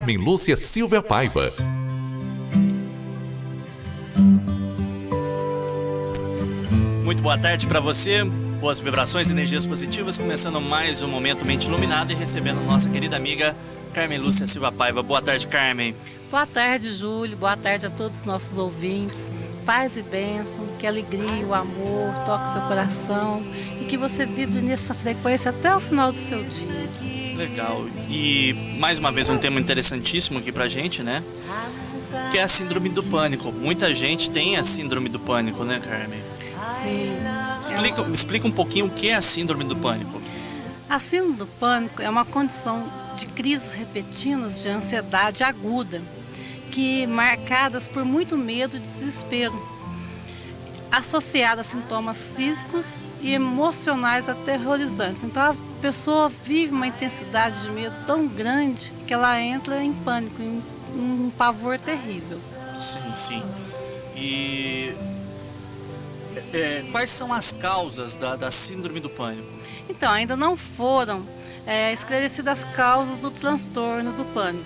Carmen Lúcia Silva Paiva. Muito boa tarde para você, boas vibrações, energias positivas, começando mais um Momento Mente Iluminada e recebendo nossa querida amiga Carmen Lúcia Silva Paiva. Boa tarde, Carmen. Boa tarde, Júlio, boa tarde a todos os nossos ouvintes. Paz e bênção, que a alegria, o amor toque seu coração e que você vibre nessa frequência até o final do seu dia. Legal, e mais uma vez um tema interessantíssimo aqui pra gente, né? Que é a síndrome do pânico. Muita gente tem a síndrome do pânico, né, Carmen? Sim. Explica um pouquinho o que é a síndrome do pânico. A síndrome do pânico é uma condição de crises repentinas de ansiedade aguda, que marcadas por muito medo e desespero, associada a sintomas físicos e emocionais aterrorizantes. Então a pessoa vive uma intensidade de medo tão grande que ela entra em pânico, em um pavor terrível. Sim. E quais são as causas da síndrome do pânico? Então, ainda não foram esclarecidas as causas do transtorno do pânico.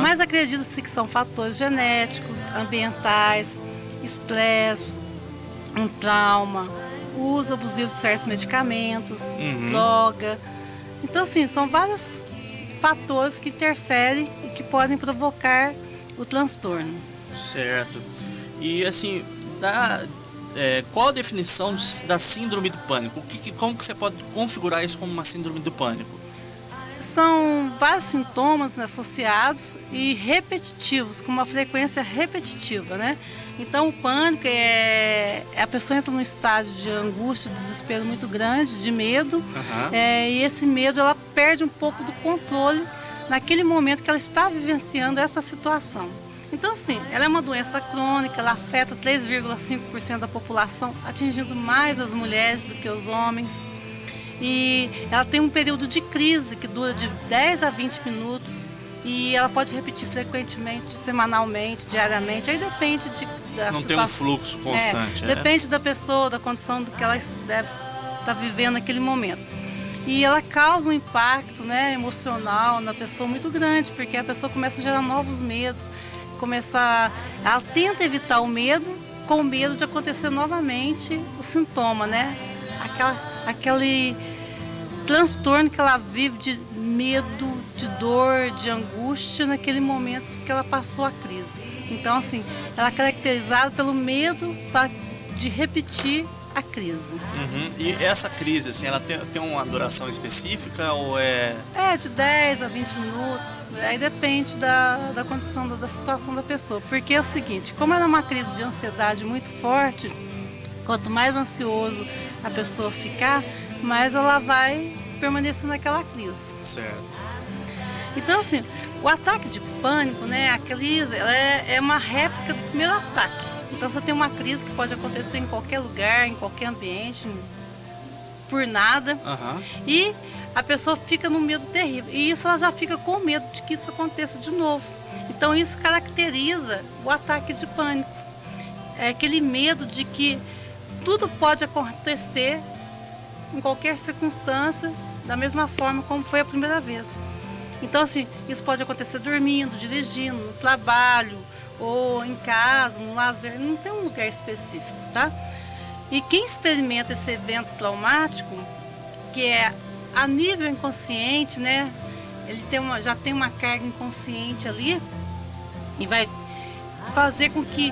Mas acredita-se que são fatores genéticos, ambientais, estresse, um trauma, uso abusivo de certos medicamentos, droga. Então, assim, são vários fatores que interferem e que podem provocar o transtorno. Certo. E, assim, qual a definição da síndrome do pânico? Como que você pode configurar isso como uma síndrome do pânico? São vários sintomas, né, associados e repetitivos, com uma frequência repetitiva, né? Então o pânico a pessoa entra num estágio de angústia, desespero muito grande, de medo, e esse medo ela perde um pouco do controle naquele momento que ela está vivenciando essa situação. Então, assim, ela é uma doença crônica, ela afeta 3,5% da população, atingindo mais as mulheres do que os homens. E ela tem um período de crise que dura de 10 a 20 minutos e ela pode repetir frequentemente, semanalmente, diariamente. Aí depende da Não situação. tem um fluxo constante. Depende da pessoa, da condição do que ela deve estar vivendo naquele momento. E ela causa um impacto, né, emocional na pessoa muito grande, porque a pessoa começa a gerar novos medos. Ela tenta evitar o medo, com medo de acontecer novamente o sintoma, né? Aquele transtorno que ela vive de medo, de dor, de angústia naquele momento que ela passou a crise. Então, assim, ela é caracterizada pelo medo de repetir a crise. E essa crise, assim, ela tem uma duração específica ou é... de 10 a 20 minutos, aí depende da condição, da situação da pessoa. Porque é o seguinte, como ela é uma crise de ansiedade muito forte, quanto mais ansioso a pessoa ficar, mais ela vai permanecer naquela crise. Certo. Então, assim, o ataque de pânico, né, a crise, ela é uma réplica do primeiro ataque. Então, você tem uma crise que pode acontecer em qualquer lugar, em qualquer ambiente, por nada. E a pessoa fica num medo terrível. E isso ela já fica com medo de que isso aconteça de novo. Então, isso caracteriza o ataque de pânico. É aquele medo de que tudo pode acontecer em qualquer circunstância, da mesma forma como foi a primeira vez. Então, assim, isso pode acontecer dormindo, dirigindo, no trabalho, ou em casa, no lazer, não tem um lugar específico, tá? E quem experimenta esse evento traumático, que é a nível inconsciente, né? Ele já tem uma carga inconsciente ali e vai fazer com que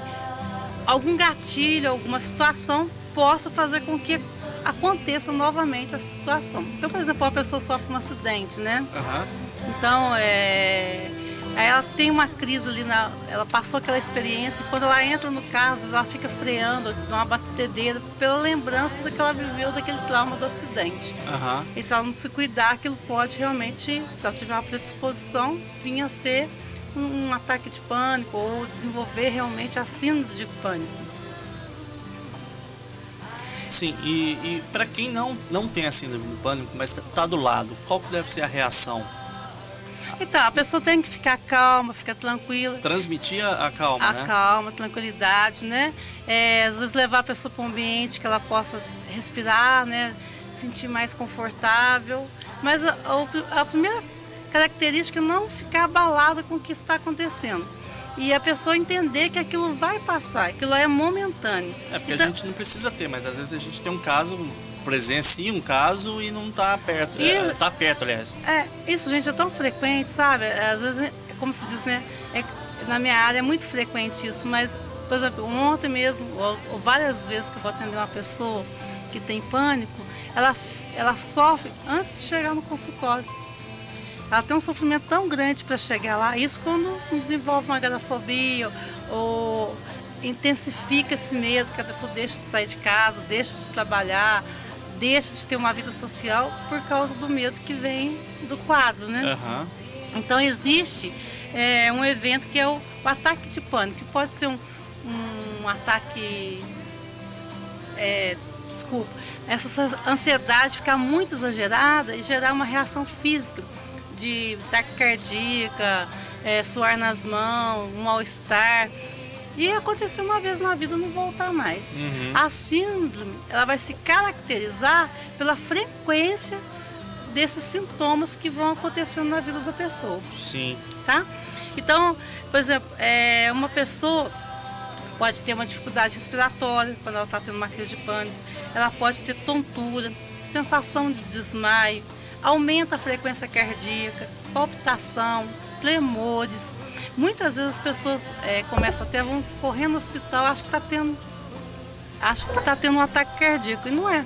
algum gatilho, alguma situação possa fazer com que aconteça novamente essa situação. Então, por exemplo, a pessoa sofre um acidente, né? Então, aí ela tem uma crise ali, ela passou aquela experiência e quando ela entra no carro, ela fica freando, dá uma batedeira pela lembrança do que ela viveu daquele trauma do acidente. E se ela não se cuidar, aquilo pode realmente, se ela tiver uma predisposição, vir a ser um ataque de pânico ou desenvolver realmente a síndrome de pânico. Sim, e para quem não tem a síndrome do pânico, mas está do lado, qual que deve ser a reação? Então, a pessoa tem que ficar calma, ficar tranquila. Transmitir a calma, né? A calma, a tranquilidade, né? Às vezes levar a pessoa para um ambiente que ela possa respirar, né? Sentir mais confortável. Mas a primeira característica é não ficar abalada com o que está acontecendo. E a pessoa entender que aquilo vai passar, aquilo é momentâneo. Porque então, a gente não precisa ter, mas às vezes a gente tem um caso, presencia um caso e não está perto. Está perto, aliás. Isso, gente, é tão frequente, sabe? Às vezes, como se diz, né? Na minha área é muito frequente isso, mas, por exemplo, ontem mesmo, ou várias vezes que eu vou atender uma pessoa que tem pânico, ela sofre antes de chegar no consultório. Ela tem um sofrimento tão grande para chegar lá. Isso quando desenvolve uma agorafobia ou intensifica esse medo, que a pessoa deixa de sair de casa, deixa de trabalhar, deixa de ter uma vida social por causa do medo que vem do quadro, né? Uhum. Então existe um evento que é o ataque de pânico, que pode ser um ataque... essa ansiedade ficar muito exagerada e gerar uma reação física de taquicardia, suar nas mãos, um mal-estar. E acontecer uma vez na vida, não voltar mais. Uhum. A síndrome, ela vai se caracterizar pela frequência desses sintomas que vão acontecendo na vida da pessoa. Sim. Tá? Então, por exemplo, uma pessoa pode ter uma dificuldade respiratória quando ela está tendo uma crise de pânico. Ela pode ter tontura, sensação de desmaio, aumenta a frequência cardíaca, palpitação, tremores. Muitas vezes as pessoas começam até, vão correr no hospital, acho que está tendo um ataque cardíaco, e não é.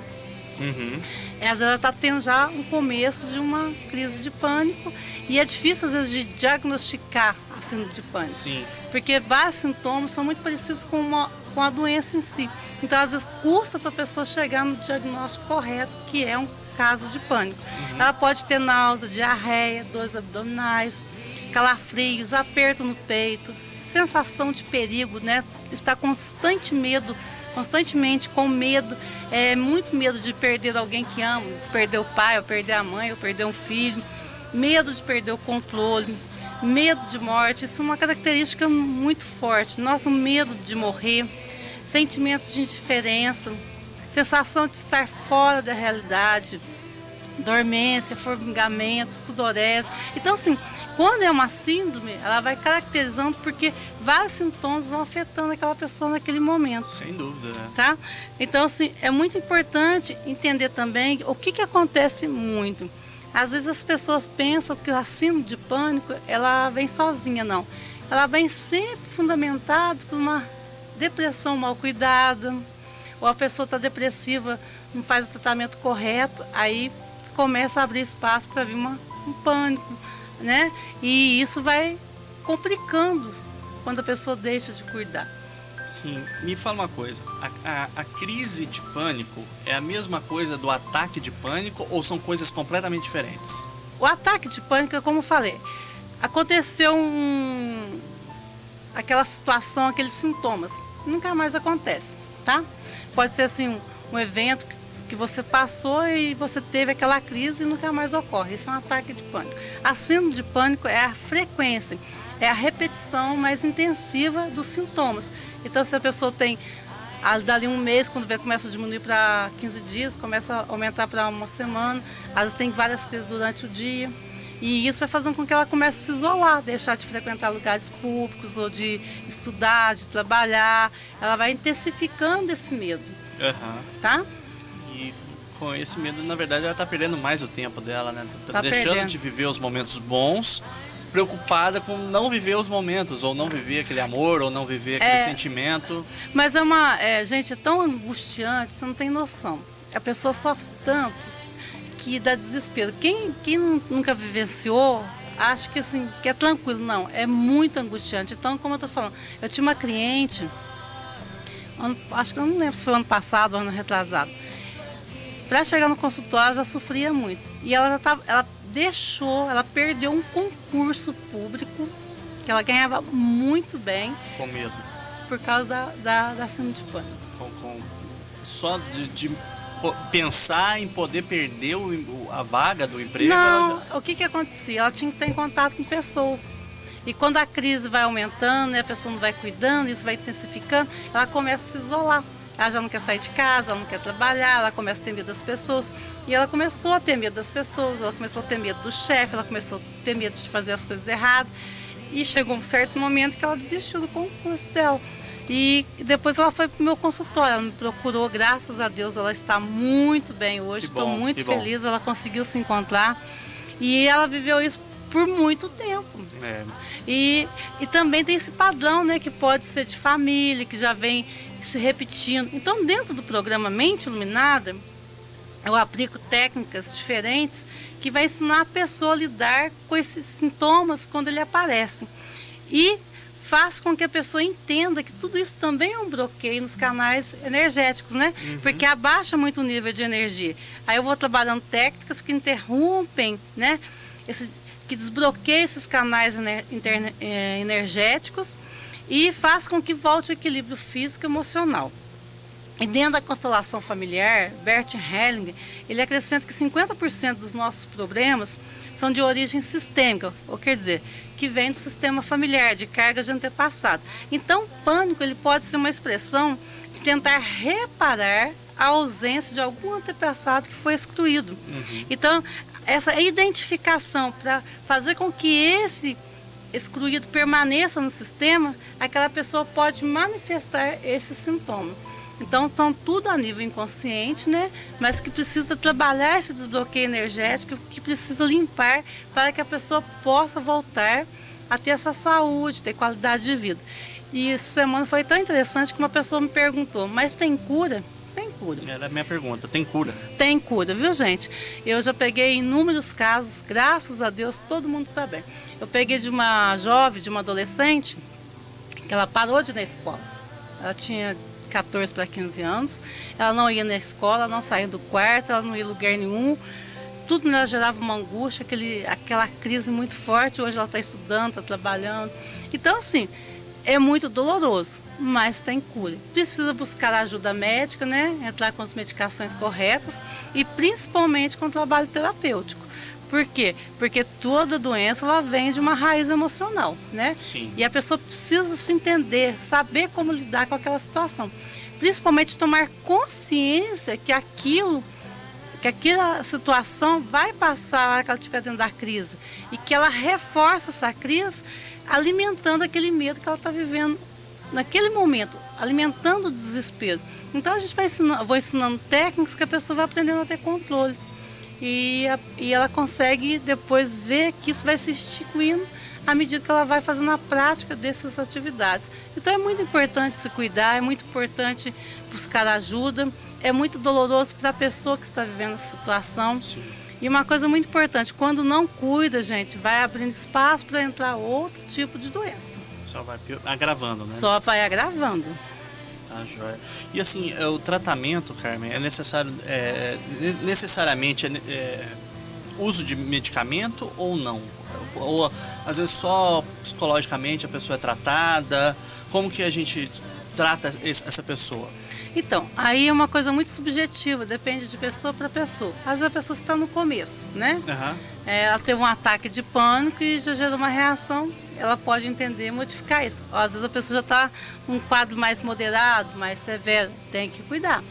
Uhum. Às vezes ela está tendo já um começo de uma crise de pânico, e é difícil às vezes de diagnosticar a síndrome de pânico. Sim. Porque vários sintomas são muito parecidos com a doença em si. Então às vezes custa para a pessoa chegar no diagnóstico correto, que é um caso de pânico. Uhum. Ela pode ter náusea, diarreia, dores abdominais, calafrios, aperto no peito, sensação de perigo, né? Está constantemente com medo, muito medo de perder alguém que ama, de perder o pai, ou perder a mãe, ou perder um filho, medo de perder o controle, medo de morte. Isso é uma característica muito forte. Nosso medo de morrer, sentimentos de indiferença, sensação de estar fora da realidade, dormência, formigamento, sudorese. Então, assim, quando é uma síndrome, ela vai caracterizando porque vários sintomas vão afetando aquela pessoa naquele momento. Sem dúvida, né? Tá? Então, assim, é muito importante entender também o que acontece muito. Às vezes as pessoas pensam que a síndrome de pânico, ela vem sozinha, não. Ela vem sempre fundamentada por uma depressão mal cuidada, ou a pessoa está depressiva, não faz o tratamento correto, aí começa a abrir espaço para vir um pânico, né? E isso vai complicando quando a pessoa deixa de cuidar. Sim. Me fala uma coisa, a crise de pânico é a mesma coisa do ataque de pânico ou são coisas completamente diferentes? O ataque de pânico é como eu falei, aconteceu aquela situação, aqueles sintomas, nunca mais acontece, tá? Pode ser assim, um evento que você passou e você teve aquela crise e nunca mais ocorre. Isso é um ataque de pânico. A síndrome de pânico é a frequência, é a repetição mais intensiva dos sintomas. Então, se a pessoa tem, dali um mês, quando começa a diminuir para 15 dias, começa a aumentar para uma semana, às vezes tem várias crises durante o dia. E isso vai fazendo com que ela comece a se isolar, deixar de frequentar lugares públicos ou de estudar, de trabalhar. Ela vai intensificando esse medo, tá? E com esse medo, na verdade, ela está perdendo mais o tempo dela, né? Tá deixando perdendo. de viver os momentos bons, preocupada com não viver os momentos, ou não viver aquele amor, ou não viver aquele sentimento. Mas gente, é tão angustiante, você não tem noção. A pessoa sofre tanto que dá desespero. Quem nunca vivenciou, acha que, assim, que é tranquilo. Não, é muito angustiante. Então, como eu estou falando, eu tinha uma cliente, acho que eu não lembro se foi ano passado ou ano retrasado. Para chegar no consultório, ela já sofria muito. E ela perdeu um concurso público, que ela ganhava muito bem. Com medo. Por causa da síndrome de pânico. Só de pensar em poder perder a vaga do emprego? Não, o que acontecia? Ela tinha que estar em contato com pessoas. E quando a crise vai aumentando, né, a pessoa não vai cuidando, isso vai intensificando, ela começa a se isolar. ela já não quer sair de casa, ela não quer trabalhar, ela começa a ter medo das pessoas. E ela começou a ter medo das pessoas, ela começou a ter medo do chefe, ela começou a ter medo de fazer as coisas erradas. E chegou um certo momento que ela desistiu do concurso dela. E depois ela foi para o meu consultório, ela me procurou, graças a Deus ela está muito bem hoje, estou muito feliz, ela conseguiu se encontrar. E ela viveu isso por muito tempo. E também tem esse padrão, né, que pode ser de família, que já vem se repetindo. Então, dentro do programa Mente Iluminada, eu aplico técnicas diferentes que vai ensinar a pessoa a lidar com esses sintomas quando ele aparece. E faz com que a pessoa entenda que tudo isso também é um bloqueio nos canais energéticos, né? Porque abaixa muito o nível de energia. Aí eu vou trabalhando técnicas que interrompem, né? Que desbloqueiam esses canais energéticos e faz com que volte o equilíbrio físico e emocional. E dentro da constelação familiar, Bert Hellinger, ele acrescenta que 50% dos nossos problemas são de origem sistêmica, ou quer dizer, que vem do sistema familiar, de cargas de antepassado. Então, o pânico ele pode ser uma expressão de tentar reparar a ausência de algum antepassado que foi excluído. Então, essa identificação para fazer com que esse excluído permaneça no sistema, aquela pessoa pode manifestar esse sintoma. Então, são tudo a nível inconsciente, né? Mas que precisa trabalhar esse desbloqueio energético, que precisa limpar para que a pessoa possa voltar a ter a sua saúde, ter qualidade de vida. E essa semana foi tão interessante que uma pessoa me perguntou, mas tem cura? Tem cura. Era a minha pergunta, tem cura? Tem cura, viu, gente? Eu já peguei inúmeros casos, graças a Deus, todo mundo está bem. Eu peguei de uma jovem, de uma adolescente, que ela parou de ir na escola. Ela tinha 14 para 15 anos, ela não ia na escola, não saía do quarto, ela não ia em lugar nenhum, tudo nela gerava uma angústia, aquela crise muito forte. Hoje ela está estudando, está trabalhando. Então, assim, é muito doloroso, mas tem cura. Precisa buscar ajuda médica, né? Entrar com as medicações corretas e principalmente com o trabalho terapêutico. Por quê? Porque toda doença ela vem de uma raiz emocional, né? Sim. E a pessoa precisa se entender, saber como lidar com aquela situação. Principalmente tomar consciência que aquela situação vai passar a hora que ela estiver dentro da crise. E que ela reforça essa crise alimentando aquele medo que ela está vivendo naquele momento, alimentando o desespero. Então a gente vou ensinando técnicas que a pessoa vai aprendendo a ter controle. E ela consegue depois ver que isso vai se extinguindo à medida que ela vai fazendo a prática dessas atividades. Então é muito importante se cuidar, é muito importante buscar ajuda, é muito doloroso para a pessoa que está vivendo essa situação. Sim. E uma coisa muito importante, quando não cuida, gente, vai abrindo espaço para entrar outro tipo de doença. Só vai agravando, né? Só vai agravando. Ah, joia. E assim, o tratamento, Carmen, é necessário, necessariamente uso de medicamento ou não? Ou às vezes só psicologicamente a pessoa é tratada? Como que a gente trata essa pessoa? Então, aí é uma coisa muito subjetiva, depende de pessoa para pessoa. Às vezes a pessoa está no começo, né? Ela teve um ataque de pânico e já gerou uma reação, ela pode entender e modificar isso. Às vezes a pessoa já está num quadro mais moderado, mais severo, tem que cuidar.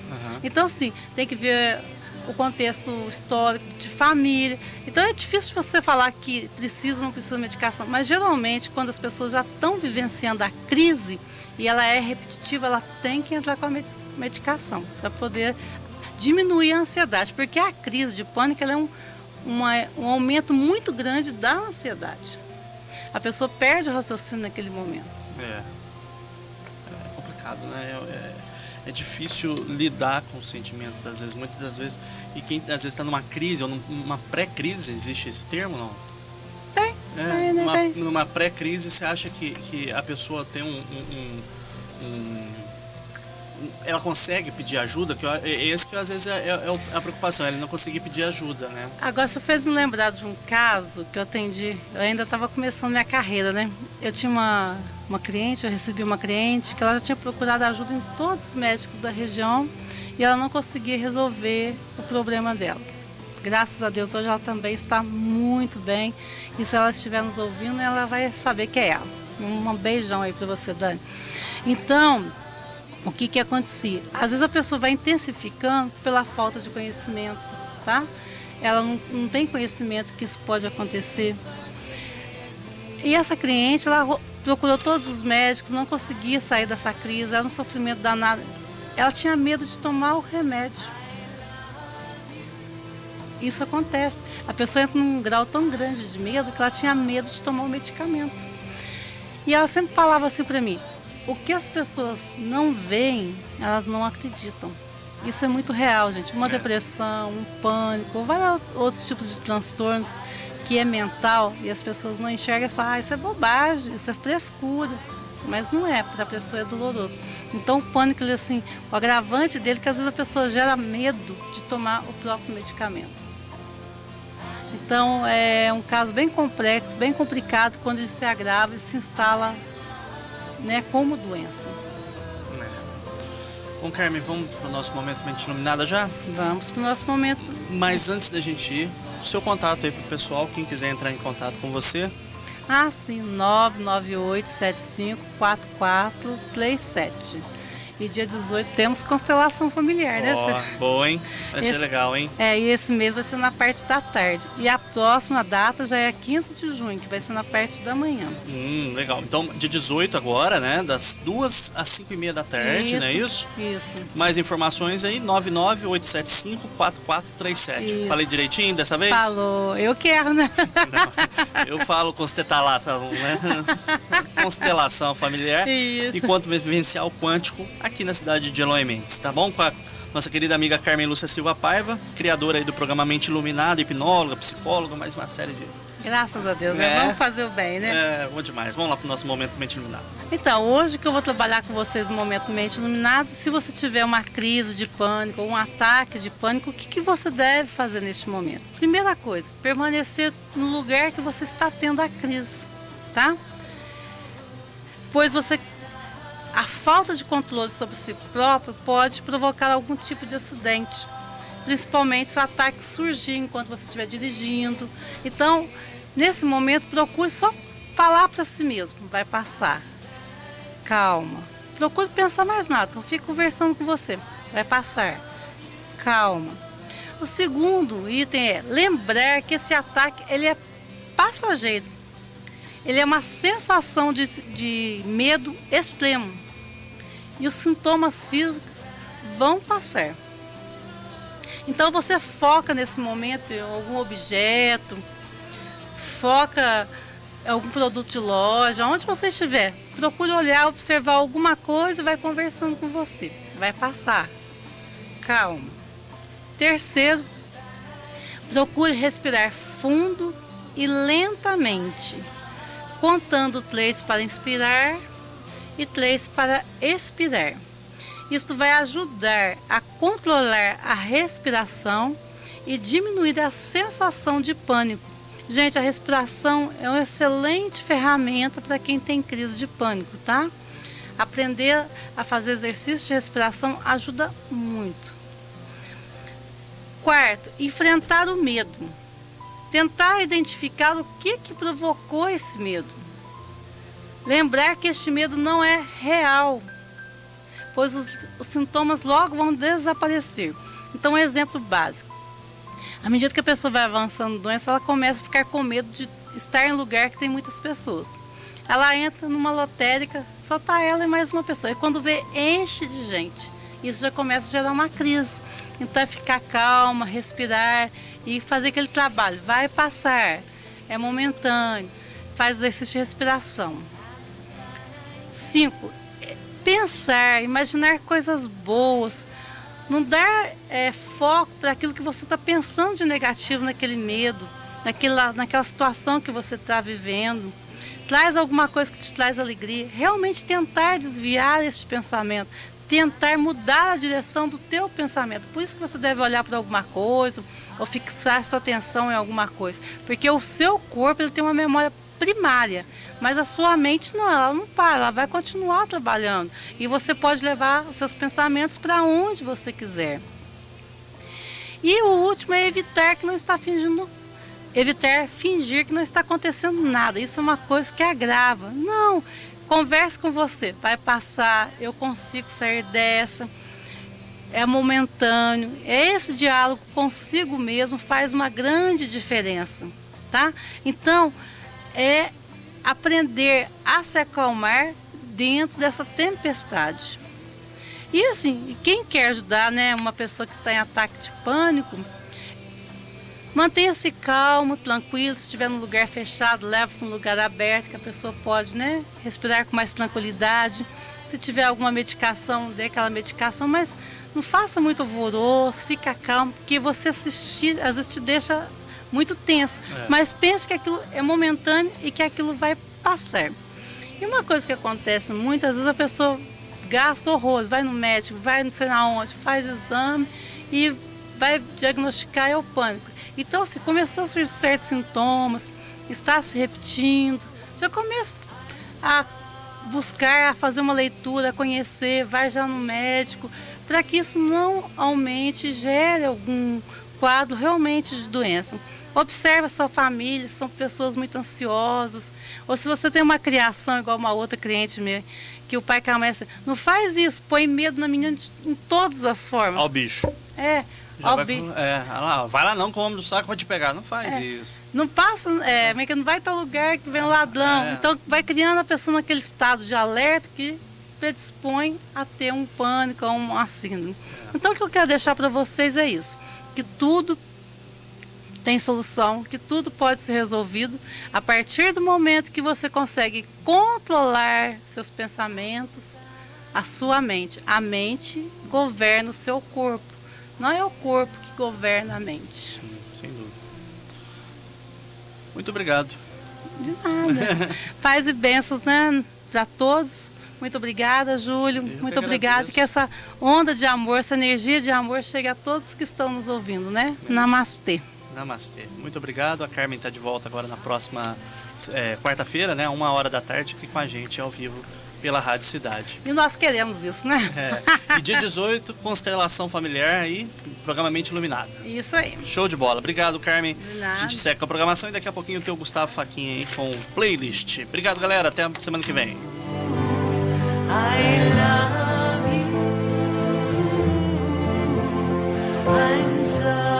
Então, assim, tem que ver o contexto histórico de família. Então é difícil você falar que precisa ou não precisa de medicação, mas geralmente quando as pessoas já estão vivenciando a crise e ela é repetitiva, ela tem que entrar com a medicação para poder diminuir a ansiedade, porque a crise de pânico ela é um aumento muito grande da ansiedade. A pessoa perde o raciocínio naquele momento. É complicado, né? É difícil lidar com os sentimentos, às vezes, muitas das vezes. E quem às vezes está numa crise ou numa pré-crise, existe esse termo, não? Tem. Numa pré-crise, você acha que a pessoa tem ela consegue pedir ajuda? Que esse que às vezes é a preocupação, ela não conseguir pedir ajuda, né? Agora você fez me lembrar de um caso que eu atendi, eu ainda estava começando minha carreira, né? Eu tinha uma cliente, eu recebi uma cliente que ela já tinha procurado ajuda em todos os médicos da região e ela não conseguia resolver o problema dela. Graças a Deus hoje ela também está muito bem e se ela estiver nos ouvindo ela vai saber que é ela. Um beijão aí para você, Dani. Então, o que que acontecia? Às vezes a pessoa vai intensificando pela falta de conhecimento, tá? Ela não tem conhecimento que isso pode acontecer. E essa cliente, ela procurou todos os médicos, não conseguia sair dessa crise, era um sofrimento danado. Ela tinha medo de tomar o remédio. Isso acontece. A pessoa entra num grau tão grande de medo que ela tinha medo de tomar o medicamento. E ela sempre falava assim para mim, o que as pessoas não veem, elas não acreditam. Isso é muito real, gente. Uma depressão, um pânico, vários outros tipos de transtornos que é mental e as pessoas não enxergam e falam, isso é bobagem, isso é frescura. Mas não é, para a pessoa é doloroso. Então o pânico, ele, assim, o agravante dele é que às vezes a pessoa gera medo de tomar o próprio medicamento. Então é um caso bem complexo, bem complicado quando ele se agrava e se instala, né, como doença. Bom, Carmen, vamos para o nosso momento Mente Iluminada já? Vamos para o nosso momento. Mas antes da gente ir, o seu contato aí para o pessoal, quem quiser entrar em contato com você. Ah, sim, 998-754437. E dia 18 temos constelação familiar, né? Boa, hein? Vai ser legal, hein? E esse mês vai ser na parte da tarde. E a próxima data já é 15 de junho, que vai ser na parte da manhã. Legal. Então, dia 18 agora, né? Das 2 às 5h30 da tarde, não é isso? Isso. Mais informações aí, 998754437. Isso. Falei direitinho dessa vez? Falou. Eu quero, né? Não, eu falo constelação, né? Constelação familiar. Isso. Enquanto vivencial quântico aqui na cidade de Eloy Mendes, tá bom? Com a nossa querida amiga Carmen Lúcia Silva Paiva, criadora aí do programa Mente Iluminada, hipnóloga, psicóloga, mais uma série de... Graças a Deus, né? Vamos fazer o bem, né? Bom demais. Vamos lá pro nosso momento Mente Iluminada. Então, hoje que eu vou trabalhar com vocês no momento Mente Iluminada, se você tiver uma crise de pânico ou um ataque de pânico, o que você deve fazer neste momento? Primeira coisa, permanecer no lugar que você está tendo a crise, tá? Pois a falta de controle sobre si próprio pode provocar algum tipo de acidente, principalmente se o ataque surgir enquanto você estiver dirigindo. Então, nesse momento, procure só falar para si mesmo, vai passar, calma. Procure pensar mais nada, só fique conversando com você, vai passar, calma. O segundo item é lembrar que esse ataque ele é passageiro. Ele é uma sensação de medo extremo. E os sintomas físicos vão passar. Então você foca nesse momento em algum objeto, foca em algum produto de loja, onde você estiver. Procure olhar, observar alguma coisa e vai conversando com você. Vai passar. Calma. Terceiro, procure respirar fundo e lentamente, contando 3 para inspirar e 3 para expirar. Isso vai ajudar a controlar a respiração e diminuir a sensação de pânico. Gente, a respiração é uma excelente ferramenta para quem tem crise de pânico, tá? Aprender a fazer exercício de respiração ajuda muito. Quarto, enfrentar o medo. Tentar identificar o que provocou esse medo. Lembrar que este medo não é real, pois os sintomas logo vão desaparecer. Então, um exemplo básico. À medida que a pessoa vai avançando na doença, ela começa a ficar com medo de estar em lugar que tem muitas pessoas. Ela entra numa lotérica, só está ela e mais uma pessoa. E quando vê, enche de gente. Isso já começa a gerar uma crise. Então, é ficar calma, respirar e fazer aquele trabalho. Vai passar, é momentâneo. Faz exercício de respiração. 5. Pensar, imaginar coisas boas. Não dar foco para aquilo que você está pensando de negativo naquele medo, naquela situação que você está vivendo. Traz alguma coisa que te traz alegria. Realmente tentar desviar este pensamento. Tentar mudar a direção do teu pensamento. Por isso que você deve olhar para alguma coisa ou fixar sua atenção em alguma coisa. Porque o seu corpo ele tem uma memória primária, mas a sua mente não, ela não para, ela vai continuar trabalhando. E você pode levar os seus pensamentos para onde você quiser. E o último é evitar fingir que não está acontecendo nada. Isso é uma coisa que agrava. Não, converse com você, vai passar, eu consigo sair dessa, é momentâneo. Esse diálogo consigo mesmo faz uma grande diferença, tá? Então, é aprender a se acalmar dentro dessa tempestade. E assim, quem quer ajudar, né, uma pessoa que está em ataque de pânico, mantenha-se calmo, tranquilo. Se estiver num lugar fechado, leve para um lugar aberto, que a pessoa pode, né, respirar com mais tranquilidade. Se tiver alguma medicação, dê aquela medicação, mas não faça muito alvoroço, fica calmo, porque você assistir, às vezes te deixa muito tenso. Mas pense que aquilo é momentâneo e que aquilo vai passar. E uma coisa que acontece muitas vezes, a pessoa gasta horrores, vai no médico, vai não sei aonde, faz exame e vai diagnosticar é o pânico. Então, se começou a surgir certos sintomas, está se repetindo, já começa a buscar, a fazer uma leitura, a conhecer, vai já no médico, para que isso não aumente e gere algum quadro realmente de doença. Observe a sua família, se são pessoas muito ansiosas, ou se você tem uma criação igual uma outra cliente minha, que o pai começa, não faz isso, põe medo na menina em todas as formas. Ao bicho. Vai lá não, que o homem do saco vai te pegar. Não faz isso. Não passa, não vai tal lugar que vem um ladrão. Então vai criando a pessoa naquele estado de alerta que predispõe a ter um pânico ou uma síndrome. Então o que eu quero deixar para vocês é isso, que tudo tem solução, que tudo pode ser resolvido a partir do momento que você consegue controlar seus pensamentos, a sua mente. A mente governa o seu corpo, não é o corpo que governa a mente. Sim, sem dúvida. Muito obrigado. De nada. Paz e bênçãos, né, para todos. Muito obrigada, Júlio. Muito obrigada. Que essa onda de amor, essa energia de amor chegue a todos que estão nos ouvindo, né? Namastê. Namastê. Muito obrigado. A Carmen está de volta agora na próxima quarta-feira, né? 1h da tarde, aqui com a gente ao vivo pela Rádio Cidade. E nós queremos isso, né? E dia 18, constelação familiar aí, programa Mente Iluminada. Isso aí. Show de bola. Obrigado, Carmen. De nada. A gente seca a programação e daqui a pouquinho tem o Gustavo Faquinha aí com playlist. Obrigado, galera. Até a semana que vem. I love you. I'm sorry.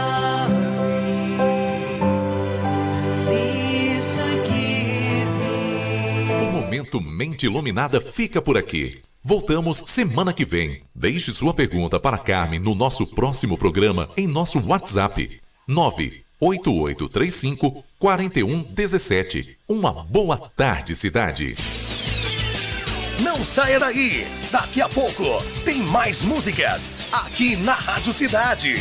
Please forgive me. O Momento Mente Iluminada fica por aqui. Voltamos semana que vem. Deixe sua pergunta para Carmen no nosso próximo programa em nosso WhatsApp 98835-4117. Uma boa tarde, cidade. Não saia daí! Daqui a pouco tem mais músicas aqui na Rádio Cidade.